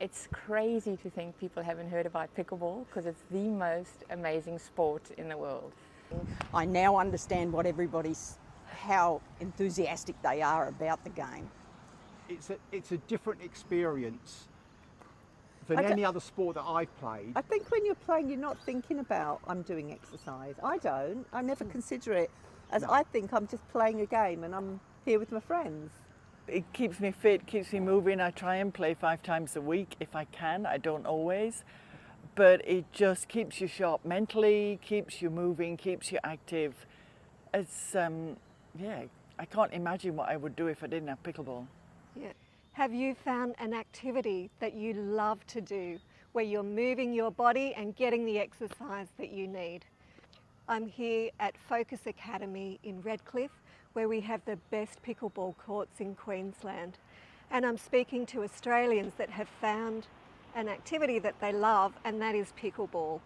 It's crazy to think people haven't heard about pickleball because it's the most amazing sport in the world. I now understand how enthusiastic they are about the game. It's a different experience than any other sport that I've played. I think when you're playing, you're not thinking about, I'm doing exercise. I don't. I never consider it as, I think I'm just playing a game and I'm here with my friends. It keeps me fit, keeps me moving. I try and play 5 times a week if I can. I don't always. But it just keeps you sharp mentally, keeps you moving, keeps you active. It's, I can't imagine what I would do if I didn't have pickleball. Yeah. Have you found an activity that you love to do, where you're moving your body and getting the exercise that you need? I'm here at Focus Academy in Redcliffe, where we have the best pickleball courts in Queensland. And I'm speaking to Australians that have found an activity that they love, and that is pickleball.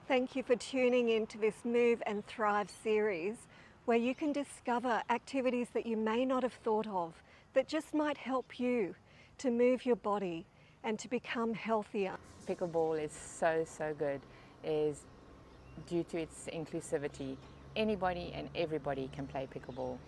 Thank you for tuning in to this Move and Thrive series, where you can discover activities that you may not have thought of that just might help you to move your body and to become healthier. Pickleball is so good, is due to its inclusivity. Anybody and everybody can play pickleball.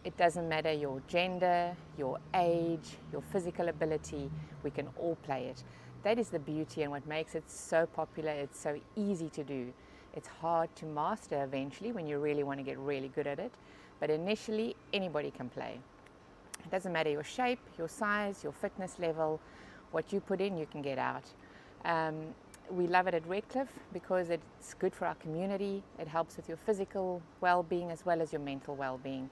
It doesn't matter your gender, your age, your physical ability, we can all play it. That is the beauty and what makes it so popular. It's so easy to do. It's hard to master eventually when you really want to get really good at it, but initially anybody can play. It doesn't matter your shape, your size, your fitness level, what you put in you can get out. We love it at Redcliffe because it's good for our community. It helps with your physical well-being as well as your mental well-being.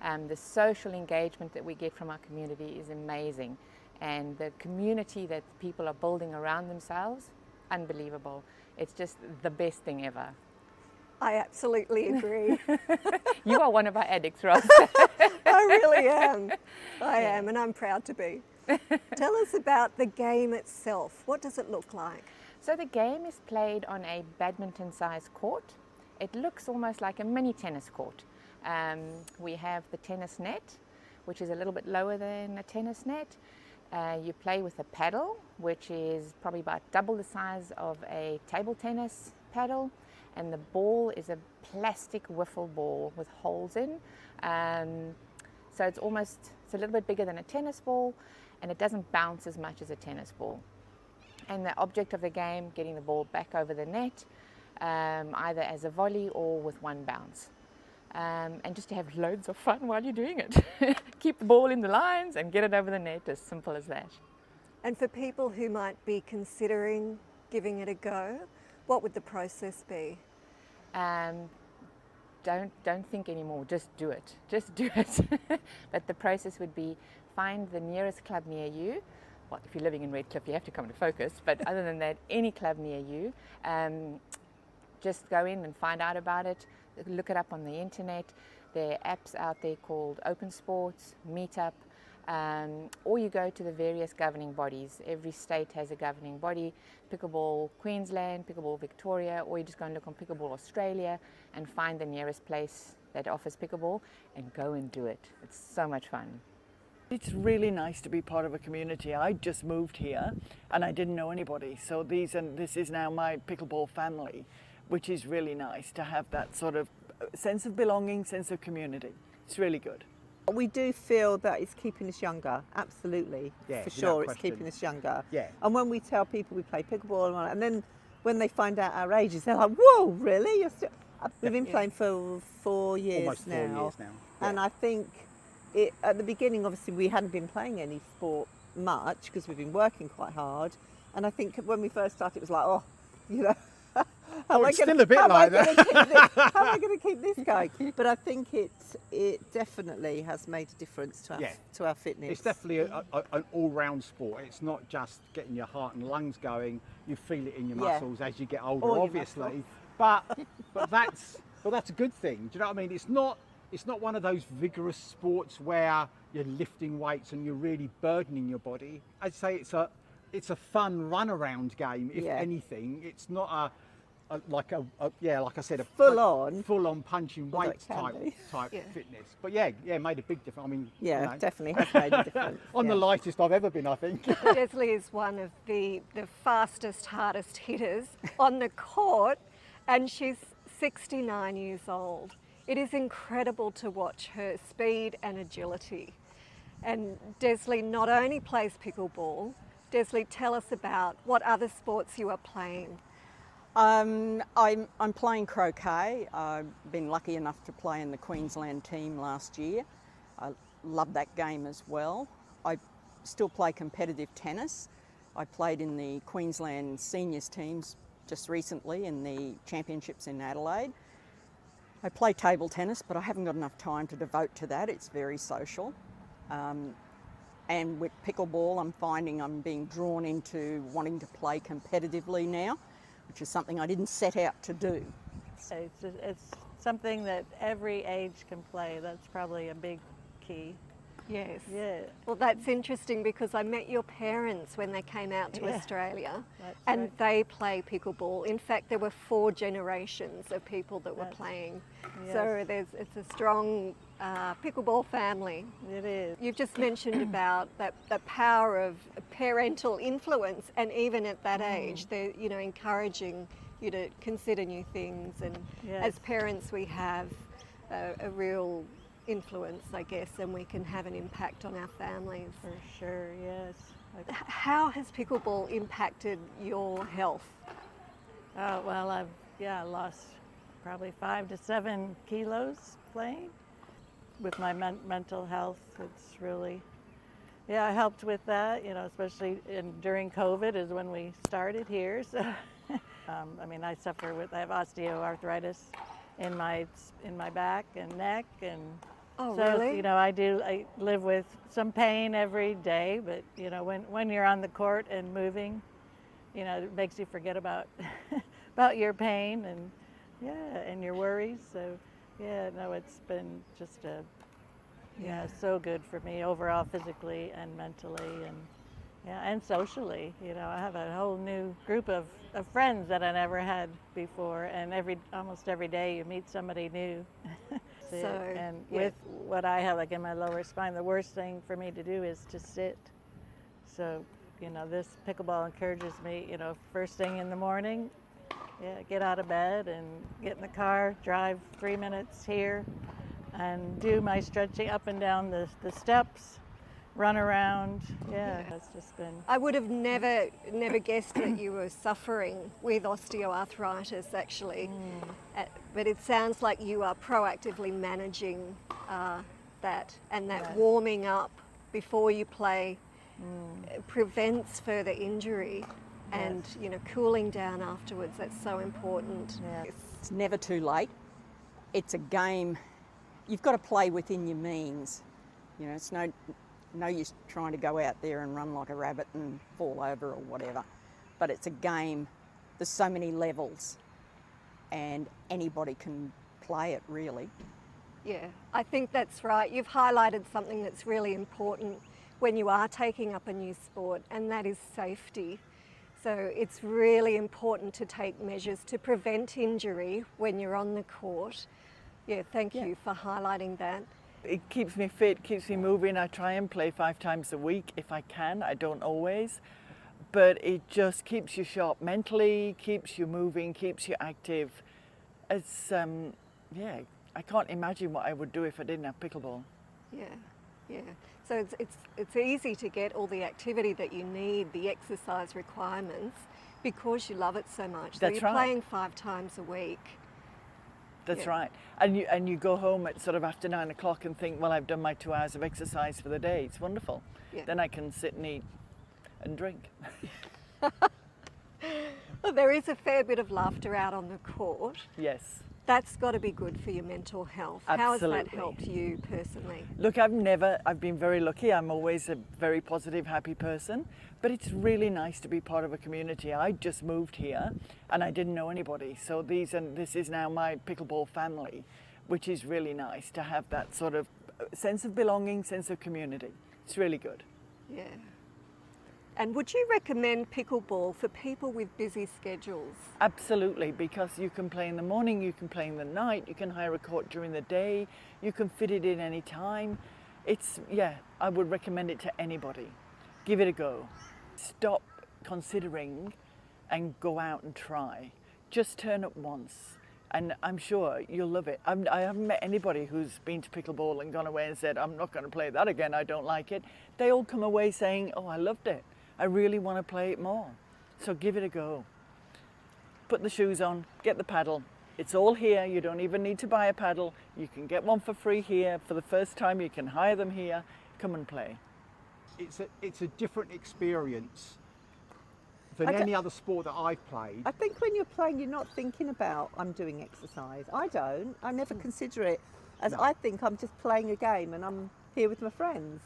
The social engagement that we get from our community is amazing, and the community that people are building around themselves, unbelievable. It's just the best thing ever. I absolutely agree. You are one of our addicts, Ros. I really am. I am, and I'm proud to be. Tell us about the game itself. What does it look like? So the game is played on a badminton-sized court. It looks almost like a mini tennis court. We have the tennis net, which is a little bit lower than a tennis net. You play with a paddle, which is probably about double the size of a table tennis paddle, and the ball is a plastic wiffle ball with holes in. So it's a little bit bigger than a tennis ball, and it doesn't bounce as much as a tennis ball. And the object of the game, getting the ball back over the net, either as a volley or with one bounce. And just to have loads of fun while you're doing it. Keep the ball in the lines and get it over the net, as simple as that. And for people who might be considering giving it a go, what would the process be? Don't think anymore, just do it. Just do it. But the process would be find the nearest club near you. Well, if you're living in Redcliffe, you have to come to Focus, but other than that, any club near you, just go in and find out about it, look it up on the internet. There are apps out there called Open Sports, Meetup, or you go to the various governing bodies. Every state has a governing body, Pickleball Queensland, Pickleball Victoria, or you just go and look on Pickleball Australia and find the nearest place that offers pickleball and go and do it. It's so much fun. It's really nice to be part of a community. I just moved here and I didn't know anybody. So this is now my pickleball family, which is really nice to have that sort of sense of belonging, sense of community. It's really good. We do feel that it's keeping us younger, absolutely, Yeah, for sure, it's question. keeping us younger. Yeah. And when we tell people we play pickleball, and then when they find out our ages, they're like, whoa, really? You're still... We've been playing for 4 years Almost 4 now. years now. And Yeah. I think at the beginning, obviously, we hadn't been playing any sport much because we've been working quite hard. And I think when we first started, it was like, oh, you know, how am I still gonna- a bit how am I like gonna that. keep this- How am I going to keep this going? But I think it definitely has made a difference to our fitness. It's definitely an all-round sport. It's not just getting your heart and lungs going. You feel it in your Yeah. muscles as you get older, All your obviously. But that's a good thing. Do you know what I mean? It's not one of those vigorous sports where you're lifting weights and you're really burdening your body. I'd say it's a fun run-around game, if Yeah. anything. It's not like I said, a Full on punching Well, that weights can be. type Yeah. fitness. But yeah, made a big difference. I mean, Yeah, you know, definitely has made a difference. I'm the lightest I've ever been, I think. Desley is one of the fastest, hardest hitters on the court, and she's 69 years old. It is incredible to watch her speed and agility. And Desley not only plays pickleball, Desley, tell us about what other sports you are playing. I'm playing croquet. I've been lucky enough to play in the Queensland team last year. I love that game as well. I still play competitive tennis. I played in the Queensland seniors teams just recently in the championships in Adelaide. I play table tennis, but I haven't got enough time to devote to that. It's very social. And with pickleball, I'm finding I'm being drawn into wanting to play competitively now, which is something I didn't set out to do. It's something that every age can play. That's probably a big key. Yes. Yeah. Well, that's interesting because I met your parents when they came out to Australia, That's and right. they play pickleball. In fact, there were 4 generations of people that were That's- playing. yes. So it's a strong pickleball family. It is. You've just mentioned about the power of parental influence, and even at that age, they're encouraging you to consider new things. And Yes. as parents, we have a real influence, I guess, and we can have an impact on our families. For sure, yes. How has pickleball impacted your health? Oh, well, I've lost probably 5 to 7 kilos playing. With my mental health, it's really, helped with that, especially during COVID is when we started here. So, I mean, I have osteoarthritis in my back and neck, and Oh, so, really? I live with some pain every day, but, when you're on the court and moving, it makes you forget about, about your pain and your worries. So, it's been just so good for me overall, physically and mentally, and socially. I have a whole new group of friends that I never had before, and almost every day you meet somebody new. With what I have, like in my lower spine, the worst thing for me to do is to sit. So, this pickleball encourages me, first thing in the morning, get out of bed and get in the car, drive 3 minutes here, and do my stretching up and down the steps, run around. It's just been. I would have never guessed that you were suffering with osteoarthritis, actually. But it sounds like you are proactively managing that, and that warming up before you play prevents further injury, and cooling down afterwards. That's so important. Yeah. It's never too late. It's a game. You've got to play within your means. It's no use trying to go out there and run like a rabbit and fall over or whatever. But it's a game. There's so many levels, and anybody can play it, really. Yeah, I think that's right. You've highlighted something that's really important when you are taking up a new sport, and that is safety. So it's really important to take measures to prevent injury when you're on the court. Yeah, thank you for highlighting that. It keeps me fit, keeps me moving. I try and play 5 times a week if I can. I don't always. But it just keeps you sharp mentally, keeps you moving, keeps you active. It's, I can't imagine what I would do if I didn't have pickleball. Yeah. So it's easy to get all the activity that you need, the exercise requirements, because you love it so much. So That's you're right. playing 5 times a week. That's Yeah. right. And you go home at sort of after 9 o'clock and think, well, I've done my 2 hours of exercise for the day. It's wonderful. Yeah. Then I can sit and eat and drink. Well, there is a fair bit of laughter out on the court. Yes. That's got to be good for your mental health. How has that Absolutely. helped you personally? Look, I've been very lucky. I'm always a very positive, happy person, but it's really nice to be part of a community. I just moved here and I didn't know anybody. So this is now my pickleball family, which is really nice to have that sort of sense of belonging, sense of community. It's really good. Yeah. And would you recommend pickleball for people with busy schedules? Absolutely, because you can play in the morning, you can play in the night, you can hire a court during the day, you can fit it in any time. I would recommend it to anybody. Give it a go. Stop considering and go out and try. Just turn up once and I'm sure you'll love it. I haven't met anybody who's been to pickleball and gone away and said, I'm not going to play that again, I don't like it. They all come away saying, oh, I loved it. I really want to play it more. So give it a go. Put the shoes on, get the paddle. It's all here. You don't even need to buy a paddle. You can get one for free here. For the first time, you can hire them here. Come and play. It's a different experience than any other sport that I've played. I think when you're playing, you're not thinking about, I'm doing exercise. I don't. I never consider it as, I think I'm just playing a game and I'm here with my friends.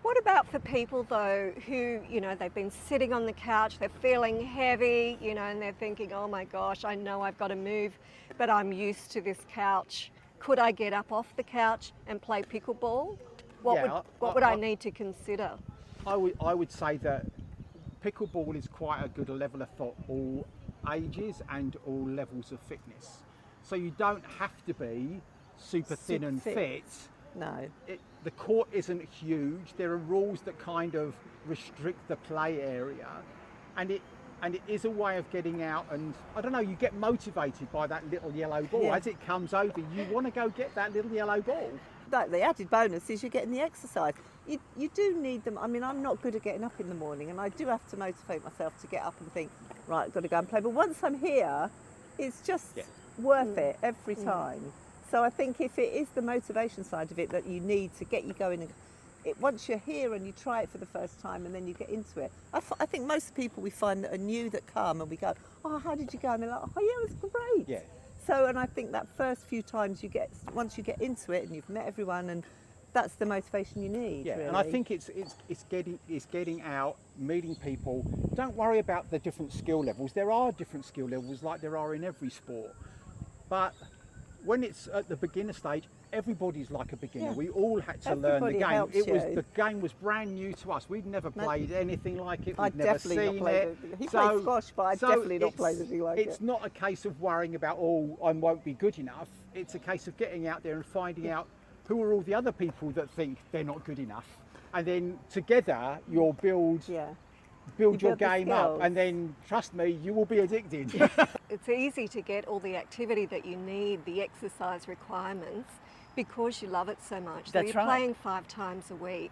What about for people though who, they've been sitting on the couch, they're feeling heavy, and they're thinking, oh my gosh, I know I've got to move, but I'm used to this couch. Could I get up off the couch and play pickleball? What would I need to consider? I would say that pickleball is quite a good leveler for all ages and all levels of fitness. So you don't have to be super thin and fit. No. The court isn't huge. There are rules that kind of restrict the play area, and it is a way of getting out. And I don't know, you get motivated by that little yellow ball. Yeah. As it comes over, you want to go get that little yellow ball. The added bonus is you're getting the exercise. You do need them. I mean, I'm not good at getting up in the morning, and I do have to motivate myself to get up and think, right, I've got to go and play. But once I'm here, it's just worth it every time. So I think if it is the motivation side of it that you need to get you going, and once you're here and you try it for the first time and then you get into it, I think most people we find that are new that come and we go, oh, how did you go? And they're like, oh yeah, it was great. Yeah. So, and I think that first few times once you get into it and you've met everyone, and that's the motivation you need. Yeah, really. and I think it's getting out, meeting people. Don't worry about the different skill levels. There are different skill levels like there are in every sport, but when it's at the beginner stage, everybody's like a beginner. Yeah. We all had to learn the game. The game was brand new to us. We'd never played anything like it. We'd never seen it. He played squash, but I've definitely not played anything like it. It's not a case of worrying about, oh, I won't be good enough. It's a case of getting out there and finding out who are all the other people that think they're not good enough, and then together you'll build your game up, and then trust me, you will be addicted. It's easy to get all the activity that you need, the exercise requirements, because you love it so much. So That's you're right. playing 5 times a week.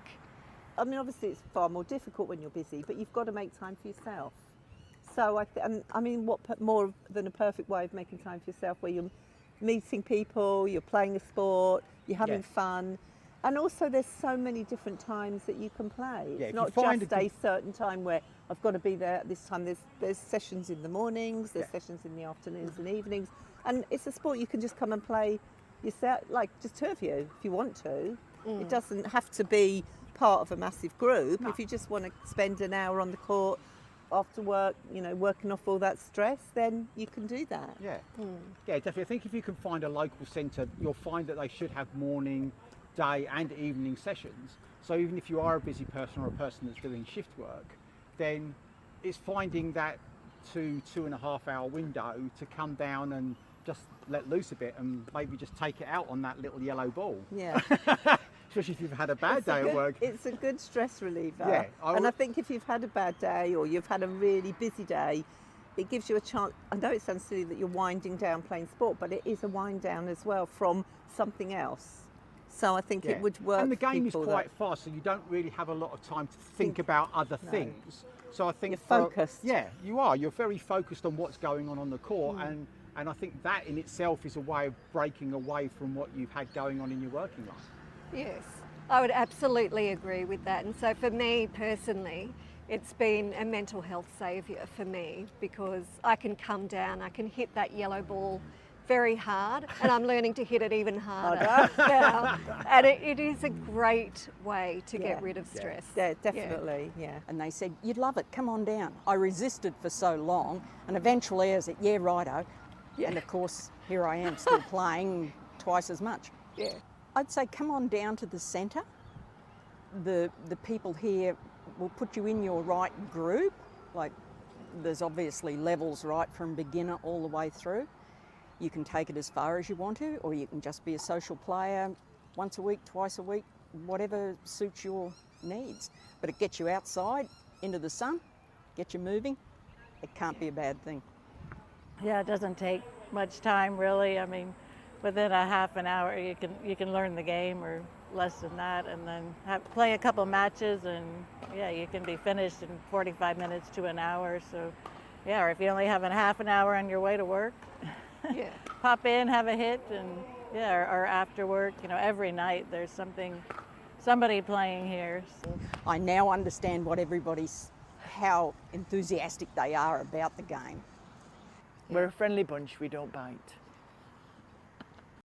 I mean, obviously it's far more difficult when you're busy, but you've got to make time for yourself. So I mean, what more than a perfect way of making time for yourself, where you're meeting people, you're playing a sport, you're having fun. And also there's so many different times that you can play. Yeah, it's not just a certain time where I've got to be there at this time. There's sessions in the mornings, there's sessions in the afternoons and evenings. And it's a sport you can just come and play yourself, like just two of you if you want to. It doesn't have to be part of a massive group. No. If you just want to spend an hour on the court after work, working off all that stress, then you can do that. Yeah, yeah, definitely. I think if you can find a local centre, you'll find that they should have morning, day and evening sessions. So even if you are a busy person or a person that's doing shift work, then it's finding that 2.5 hour window to come down and just let loose a bit and maybe just take it out on that little yellow ball. Yeah. Especially if you've had a bad day at work. It's a good stress reliever. Yeah, and I think if you've had a bad day or you've had a really busy day, it gives you a chance. I know it sounds silly that you're winding down playing sport, but it is a wind down as well from something else. So I think it would work. And the for game is people quite fast, so you don't really have a lot of time to think about other things. So I think you're focused. Yeah, you are. You're very focused on what's going on the court, and I think that in itself is a way of breaking away from what you've had going on in your working life. Yes, I would absolutely agree with that. And so for me personally, it's been a mental health saviour for me, because I can come down, I can hit that yellow ball very hard, and I'm learning to hit it even harder now. And it is a great way to get rid of stress. Yeah, definitely, yeah. And they said, you'd love it, come on down. I resisted for so long, and eventually I said, yeah, righto. Yeah. And of course, here I am still playing twice as much. Yeah. I'd say come on down to the centre. The people here will put you in your right group. Like, there's obviously levels right from beginner all the way through. You can take it as far as you want to, or you can just be a social player once a week, twice a week, whatever suits your needs. But it gets you outside into the sun, gets you moving. It can't be a bad thing. Yeah, it doesn't take much time really. I mean, within a half an hour you can learn the game, or less than that, and then play a couple matches, and yeah, you can be finished in 45 minutes to an hour. So yeah, or if you only have a half an hour on your way to work, Yeah. pop in, have a hit, and yeah, or after work, you know, every night there's somebody playing here. So. I now understand how enthusiastic they are about the game. We're a friendly bunch, we don't bite.